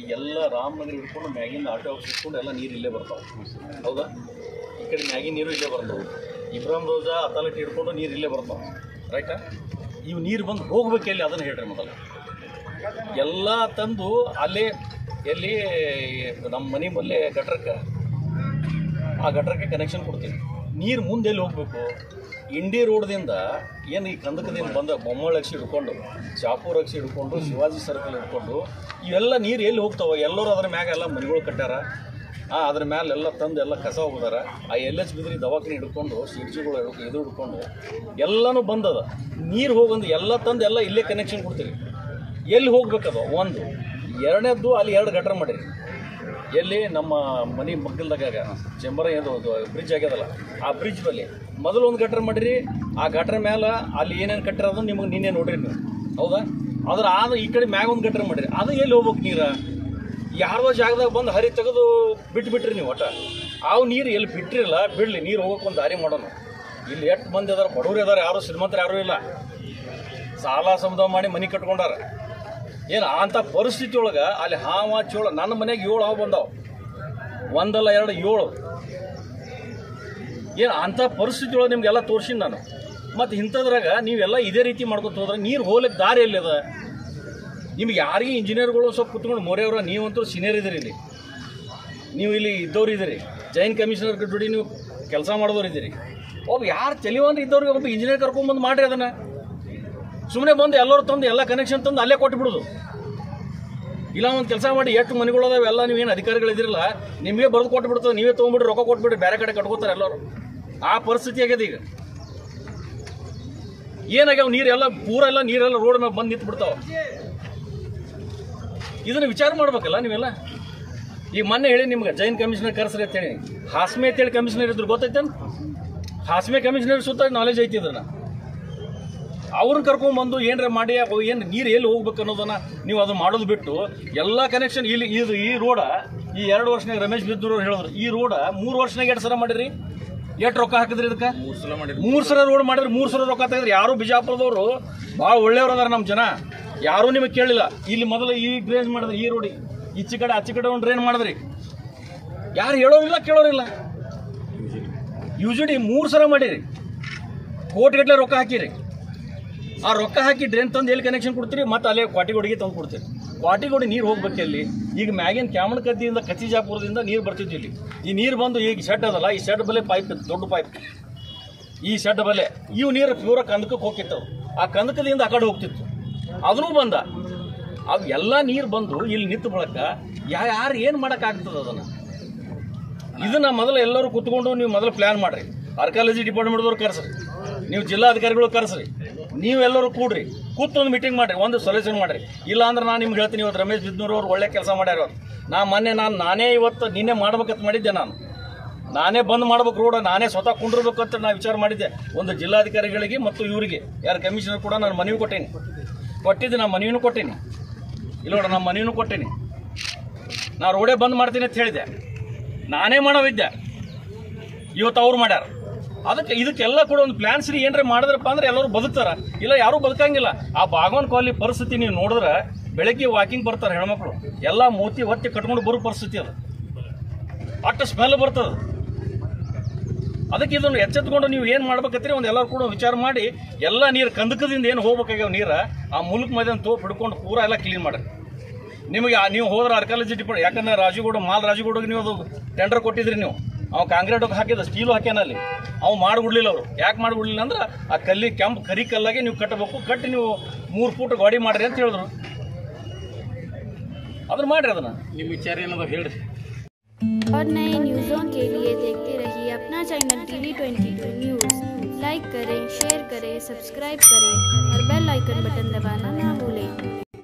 ಈಗೆಲ್ಲ ರಾಮನಗರ ಹಿಡ್ಕೊಂಡು ಮ್ಯಾಗಿಂದ auto house ಹಿಡ್ಕೊಂಡು ಎಲ್ಲ ನೀರು ಇಲ್ಲೇ ಬರ್ತಾವೆ. ಹೌದಾ? ಈ ಕಡೆ ಮ್ಯಾಗಿನ ನೀರು ಇಲ್ಲೇ ಬರ್ತಾವೆ. ಇಬ್ರಾಹಿಂ ರೋಜಾ ಅಥಾರಿಟಿ ಹಿಡ್ಕೊಂಡು ನೀರು ಇಲ್ಲೇ ಬರ್ತಾವೆ. ರೈಟಾ? ಇವು ನೀರು ಬಂದು ಹೋಗ್ಬೇಕು ಎಲ್ಲಿ ಅದನ್ನು ಹೇಳ್ರಿ ಮೊದಲು. ಎಲ್ಲ ತಂದು ಅಲ್ಲೇ ಎಲ್ಲಿ ನಮ್ಮ ಮನೆ ಬಲ್ಲೇ ಗಟ್ರಕ್ಕೆ, ಆ ಗಟ್ರಕ್ಕೆ ಕನೆಕ್ಷನ್ ಕೊಡ್ತೀವಿ. ನೀರು ಮುಂದೆ ಎಲ್ಲಿ ಹೋಗಬೇಕು? ಇಂಡಿ ರೋಡ್ದಿಂದ ಏನು ಈ ಕಂದಕದಿಂದ ಬಂದ ಬೊಮ್ಮಳ ಅಕ್ಷಿ ಹಿಡ್ಕೊಂಡು, ಚಾಪೂರ್ ಅಕ್ಷಿ ಹಿಡ್ಕೊಂಡು, ಶಿವಾಜಿ ಸರ್ಕಲ್ ಹಿಡ್ಕೊಂಡು ಇವೆಲ್ಲ ನೀರು ಎಲ್ಲಿ ಹೋಗ್ತಾವೆ? ಎಲ್ಲರೂ ಅದ್ರ ಮ್ಯಾಗ ಎಲ್ಲ ಮನೆಗಳು ಕಟ್ಟಾರ. ಅದ್ರ ಮ್ಯಾಲೆ ಎಲ್ಲ ತಂದು ಎಲ್ಲ ಕಸ ಹೋಗಿದಾರ. ಆ LH ಬಿದ್ರಿ ದವಾಖಾನೆ ಹಿಡ್ಕೊಂಡು, ಸಿಡ್ಜಿಗಳು ಇದು ಹಿಡ್ಕೊಂಡು ಎಲ್ಲನೂ ಬಂದದ. ನೀರು ಹೋಗಂದು ಎಲ್ಲ ತಂದು ಎಲ್ಲ ಇಲ್ಲೇ ಕನೆಕ್ಷನ್ ಕೊಡ್ತೀವಿ. ಎಲ್ಲಿ ಹೋಗ್ಬೇಕದು? ಒಂದು. ಎರಡನೇದ್ದು ಅಲ್ಲಿ 2 ಗಟ್ರ ಮಾಡಿರಿ. ಎಲ್ಲಿ ನಮ್ಮ ಮನೆ ಮಗ್ಗಲ್ದಾಗ ಚೆಂಬರ ಏನು ಬ್ರಿಡ್ಜ್ ಆಗ್ಯದಲ್ಲ, ಆ ಬ್ರಿಡ್ಜ್ ಬಲ್ಲಿ ಮೊದಲು ಒಂದು ಗಟ್ರ ಮಾಡಿರಿ. ಆ ಗಟ್ರ ಮೇಲೆ ಅಲ್ಲಿ ಏನೇನು ಕಟ್ಟಿರೋದು ನಿಮಗೆ ನಿನ್ನೆ ನೋಡಿರಿ ನೀವು. ಹೌದಾ? ಅದ್ರ ಈ ಕಡೆ ಮ್ಯಾಗ ಒಂದು ಗಟ್ರ ಮಾಡಿರಿ. ಅದು ಎಲ್ಲಿ ಹೋಗ್ಬೇಕು ನೀರು? ಯಾರೋ ಜಾಗದಾಗ ಬಂದು ಹರಿ ತೆಗೆದು ಬಿಟ್ಬಿಟ್ರಿ ನೀವು. ಒಟ್ಟ ಅವು ನೀರು ಎಲ್ಲಿ ಬಿಟ್ಟಿರಲ್ಲ, ಬಿಡಲಿ. ನೀರು ಹೋಗೋಕೆ ಒಂದು ದಾರಿ ಮಾಡೋಣ. ಇಲ್ಲಿ ಎಷ್ಟು ಮಂದಿ ಅದಾರ, ಬಡವ್ರು ಇದಾರೆ, ಯಾರು ಶ್ರೀಮಂತರು ಯಾರೂ ಇಲ್ಲ. ಸಾಲ ಸಮುದಾಯ ಮಾಡಿ ಮನೆ ಕಟ್ಕೊಂಡಾರ. ಏನು ಅಂಥ ಪರಿಸ್ಥಿತಿ ಒಳಗೆ ಅಲ್ಲಿ ಹಾವ ಚೋಳ, ನನ್ನ ಮನೆಗೆ 7 ಹಾವು ಬಂದಾವ. ಒಂದಲ್ಲ 2, 7. ಏನು ಅಂಥ ಪರಿಸ್ಥಿತಿ ಒಳಗೆ ನಿಮಗೆಲ್ಲ ತೋರಿಸಿನಿ ನಾನು. ಮತ್ತು ಇಂಥದ್ರಾಗ ನೀವೆಲ್ಲ ಇದೇ ರೀತಿ ಮಾಡ್ಕೊತ ಹೋದ್ರೆ ನೀರು ಹೋಗ್ಲಿಕ್ಕೆ ದಾರಿ ಎಲ್ಲಿದೆ? ನಿಮ್ಗೆ ಯಾರಿಗೆ ಇಂಜಿನಿಯರ್ಗಳು ಸ್ವಲ್ಪ ಕುತ್ಕೊಂಡು ಮೊರೆಯವ್ರ, ನೀವಂತೂ ಸೀನಿಯರ್ ಇದ್ದೀರಿ. ನೀವು ಇಲ್ಲಿ ಇದ್ದವ್ರು ಇದ್ದೀರಿ, ಜೈನ್ ಕಮಿಷನರ್ ಜೋಡಿ ನೀವು ಕೆಲಸ ಮಾಡಿದವ್ರು ಇದ್ದೀರಿ. ಒಬ್ಬ ಯಾರು ತಿಳಿವಂದ್ರೆ ಇದ್ದವ್ರಿಗೆ ಒಬ್ಬ ಇಂಜಿನಿಯರ್ ಕರ್ಕೊಂಡ್ಬಂದು ಮಾಡಿರಿ. ಅದನ್ನು ಸುಮ್ಮನೆ ಬಂದು ಎಲ್ಲರೂ ತಂದು ಎಲ್ಲ ಕನೆಕ್ಷನ್ ತಂದು ಅಲ್ಲೇ ಕೊಟ್ಬಿಡೋದು. ಇಲ್ಲ ಒಂದು ಕೆಲಸ ಮಾಡಿ, ಎಷ್ಟು ಮನೆಗಳದಾವೆ ಎಲ್ಲ ನೀವೇನು ಅಧಿಕಾರಿಗಳಿದಿರಲ್ಲ, ನಿಮಗೆ ಬರೆದು ಕೊಟ್ಬಿಡ್ತದೆ. ನೀವೇ ತೊಗೊಂಡ್ಬಿಡ್ರಿ, ರೊಕ್ಕ ಕೊಟ್ಬಿಡ್ರಿ, ಬೇರೆ ಕಡೆ ಕಟ್ಕೋತಾರೆ ಎಲ್ಲರೂ. ಆ ಪರಿಸ್ಥಿತಿ ಆಗಿದೆ ಈಗ. ಏನಾಗ್ಯಾವ ನೀರೆಲ್ಲ ಪೂರ ಎಲ್ಲ ನೀರೆಲ್ಲ ರೋಡ್ ಮೇಲೆ ಬಂದು ನಿಂತ್ಬಿಡ್ತಾವೆ. ಇದನ್ನು ವಿಚಾರ ಮಾಡ್ಬೇಕಲ್ಲ ನೀವೆಲ್ಲ. ಈಗ ಮೊನ್ನೆ ಹೇಳಿ ನಿಮ್ಗೆ ಜೈನ್ ಕಮಿಷನರ್ ಕರೆಸ್ರಿ ಅಂತೇಳಿ. ಹಾಸ್ಮೆ ಅಂತೇಳಿ ಕಮಿಷನರ್ ಇದ್ರು, ಗೊತ್ತೈತೇನು? ಹಾಸ್ಮೆ ಕಮಿಷನರ್ ಸುತ್ತ ನಾಲೆಜ್ ಐತಿ. ಇದನ್ನು ಅವ್ರನ್ನ ಕರ್ಕೊಂಡ್ಬಂದು ಏನಾರ ಮಾಡಿ ಏನು ನೀರು ಎಲ್ಲಿ ಹೋಗ್ಬೇಕು ಅನ್ನೋದನ್ನ ನೀವು ಅದು ಮಾಡೋದು ಬಿಟ್ಟು ಎಲ್ಲ ಕನೆಕ್ಷನ್ ಇಲ್ಲಿ ಇದು ಈ ರೋಡ ಈ 2 ವರ್ಷನಾಗ ರಮೇಶ್ ಬಿದ್ದೂರವ್ರು ಹೇಳಿದ್ರು, ಈ ರೋಡ 3 ವರ್ಷನಾಗ 2 ಸಲ ಮಾಡಿರಿ. ಎಷ್ಟು ರೊಕ್ಕ ಹಾಕಿದ್ರಿ ಇದಕ್ಕೆ? 3 ಸಲ ಮಾಡಿರಿ. 3 ಸಲ ರೋಡ್ ಮಾಡಿರಿ, 3 ಸಲ ರೊಕ್ಕ ತೆಗೆದ್ರಿ. ಯಾರು ಬಿಜಾಪುರದವರು ಭಾಳ ಒಳ್ಳೆಯವ್ರು ಅದಾರ ನಮ್ಮ ಜನ, ಯಾರೂ ನಿಮಗೆ ಕೇಳಿಲ್ಲ. ಇಲ್ಲಿ ಮೊದಲು ಈ ಡ್ರೈನ್ ಮಾಡಿದ್ರಿ, ಈ ರೋಡಿ ಈಚೆ ಕಡೆ ಆಚೆ ಕಡೆ ಒಂದು ಡ್ರೈನ್ ಮಾಡಿದ್ರಿ. ಯಾರು ಹೇಳೋರಿಲ್ಲ ಕೇಳೋರಿಲ್ಲ. ಯೂಶಲಿ 3 ಸಲ ಮಾಡಿರಿ, ಕೋಟಿಗಟ್ಟಲೆ ರೊಕ್ಕ ಹಾಕಿರಿ. ಆ ರೊಕ್ಕ ಹಾಕಿ ಡ್ರೈನ್ ತಂದು ಎಲ್ಲಿ ಕನೆಕ್ಷನ್ ಕೊಡ್ತೀರಿ? ಮತ್ತು ಅಲ್ಲೇ ಕ್ವಾಟಿಗೋಡಿಗೆ ತಂದು ಕೊಡ್ತೀರಿ. ಕ್ವಾಟಿಗೋಡಿ ನೀರು ಹೋಗ್ಬೇಕು ಎಲ್ಲಿ? ಈಗ ಮ್ಯಾಗಿನ ಕ್ಯಾಮಣ ಕದ್ದಿಯಿಂದ ಕಚ್ಚಿಜಾಪುರದಿಂದ ನೀರು ಬರ್ತಿತ್ತು ಇಲ್ಲಿ. ಈ ನೀರು ಬಂದು ಈಗ ಶೆಡ್ ಅದಲ್ಲ, ಈ ಶೆಡ್ ಬಲೆ ಪೈಪ್, ದೊಡ್ಡ ಪೈಪ್, ಈ ಶೆಡ್ ಬಲೆ ಇವು ನೀರು ಪ್ಯೂರ ಕಂದಕಕ್ಕೆ ಹೋಗ್ತಿತ್ತು. ಆ ಕಂದಕದಿಂದ ಆ ಕಡೆ ಹೋಗ್ತಿತ್ತು. ಅದನ್ನೂ ಬಂದ. ಅವು ಎಲ್ಲ ನೀರು ಬಂದು ಇಲ್ಲಿ ನಿಂತು ಬಳಕ ಯಾರು ಏನು ಮಾಡೋಕ್ಕಾಗ್ತದೆ ಅದನ್ನು? ಇದನ್ನು ಮೊದಲು ಎಲ್ಲರೂ ಕುತ್ಕೊಂಡು ನೀವು ಮೊದಲು ಪ್ಲ್ಯಾನ್ ಮಾಡಿರಿ. ಆರ್ಕಾಲಜಿ ಡಿಪಾರ್ಟ್ಮೆಂಟ್ದವ್ರು ಕರೆಸ್ರಿ, ನೀವು ಜಿಲ್ಲಾಧಿಕಾರಿಗಳು ಕರೆಸ್ರಿ, ನೀವೆಲ್ಲರೂ ಕೂಡ್ರಿ, ಕೂತೊಂದು ಮೀಟಿಂಗ್ ಮಾಡಿರಿ, ಒಂದು ಸೊಲ್ಯೂಷನ್ ಮಾಡಿರಿ. ಇಲ್ಲ ಅಂದ್ರೆ ನಾನು ನಿಮ್ಗೆ ಹೇಳ್ತೀನಿ, ಇವತ್ತು ರಮೇಶ್ ಬಿದ್ನೂರವ್ರು ಒಳ್ಳೆ ಕೆಲಸ ಮಾಡ್ಯಾರ. ನಾನೇ ಇವತ್ತು ನಿನ್ನೆ ಮಾಡ್ಬೇಕಂತ ಮಾಡಿದ್ದೆ. ನಾನೇ ಬಂದ್ ಮಾಡ್ಬೇಕು ರೋಡ, ನಾನೇ ಸ್ವತಃ ಕುಂಡಿರ್ಬೇಕು ಅಂತ ನಾನು ವಿಚಾರ ಮಾಡಿದ್ದೆ. ಒಂದು ಜಿಲ್ಲಾಧಿಕಾರಿಗಳಿಗೆ ಮತ್ತು ಇವರಿಗೆ ಯಾರು ಕಮಿಷನರ್ ಕೂಡ ನಾನು ಮನವಿ ಕೊಟ್ಟಿದ್ದೆ. ನಾನು ಮನವಿನೂ ಕೊಟ್ಟೀನಿ. ಇಲ್ಲ ನೋಡ, ನಾನು ಮನವಿನೂ ಕೊಟ್ಟೀನಿ. ನಾನು ರೋಡೇ ಬಂದ್ ಮಾಡ್ತೀನಿ ಅಂತ ಹೇಳಿದೆ. ನಾನೇ ಮಾಡೋವಿದ್ದೆ, ಇವತ್ತು ಅವ್ರು ಮಾಡ್ಯಾರ. ಇದಕ್ಕೆಲ್ಲ ಕೂಡ ಒಂದು ಪ್ಲಾನ್ ಸರಿ ಏನ್ರ ಮಾಡಿದ್ರಪ್ಪ ಅಂದ್ರೆ ಎಲ್ಲರೂ ಬದುಕ್ತಾರ. ಇಲ್ಲ ಯಾರೂ ಬದುಕಂಗಿಲ್ಲ. ಆ ಬಾಗವನ್ ಕಾಲನಿ ಪರಿಸ್ಥಿತಿ ನೀವು ನೋಡಿದ್ರೆ ಬೆಳಗ್ಗೆ ವಾಕಿಂಗ್ ಬರ್ತಾರೆ ಹೆಣ್ಮಕ್ಳು, ಎಲ್ಲ ಮೂತಿ ಹೊತ್ತಿ ಕಟ್ಕೊಂಡು ಬರೋ ಪರಿಸ್ಥಿತಿ ಅದು. ಅಷ್ಟು ಸ್ಮೆಲ್ ಬರ್ತದೆ. ಅದಕ್ಕೆ ಇದನ್ನು ಎಚ್ಚೆತ್ಕೊಂಡು ನೀವು ಏನು ಮಾಡ್ಬೇಕತ್ರಿ ಒಂದು ಎಲ್ಲರೂ ಕೂಡ ವಿಚಾರ ಮಾಡಿ ಎಲ್ಲ ನೀರು ಕಂದಕದಿಂದ ಏನು ಹೋಗ್ಬೇಕಾಗ್ಯಾವ ನೀರು ಆ ಮುಲ್ಕ್ ಮೈದಾನ ತೋಪ್ ಹಿಡ್ಕೊಂಡು ಪೂರ ಎಲ್ಲ ಕ್ಲೀನ್ ಮಾಡ್ರಿ. ನಿಮಗೆ ನೀವು ಹೋದ್ರೆ ಆರ್ಕಾಲಜಿ ಡಿಪಾರ್ಟ್ಮೆಂಟ್, ಯಾಕಂದ್ರೆ ರಾಜುಗೌಡಗೆ ನೀವು ಅದು ಟೆಂಡರ್ ಕೊಟ್ಟಿದ್ರಿ. ನೀವು ಅವ ಕಾಂಕ್ರೀಟ್ ಹಾಕಿದ, ಸ್ಟೀಲು ಹಾಕ್ಯಾನ ಅಲ್ಲಿ. ಅವು ಮಾಡಿಬಿಡ್ಲಿಲ್ಲ. ಅವರು ಯಾಕೆ ಮಾಡಿಬಿಡ್ಲಿಲ್ಲ ಅಂದ್ರೆ ಆ ಕೆಂಪು ಕರಿ ಕಲ್ಲಾಗೆ ನೀವು ಕಟ್ಟಬೇಕು, ಕಟ್ಟಿ ನೀವು 3 ಫೂಟ್ ಗಾಡಿ ಮಾಡ್ರಿ ಅಂತ ಹೇಳಿದ್ರು. ಅದನ್ನ ಮಾಡ್ರಿ. ಅದನ್ನ ನಿಮ್ಮ ವಿಚಾರ ಏನದ ಹೇಳ್ರಿ. और नए न्यूज़ों के लिए देखते रहिए अपना चैनल TV22 न्यूज़। लाइक करें, शेयर करें, सब्सक्राइब करें और बेल आइकन बटन दबाना ना भूलें।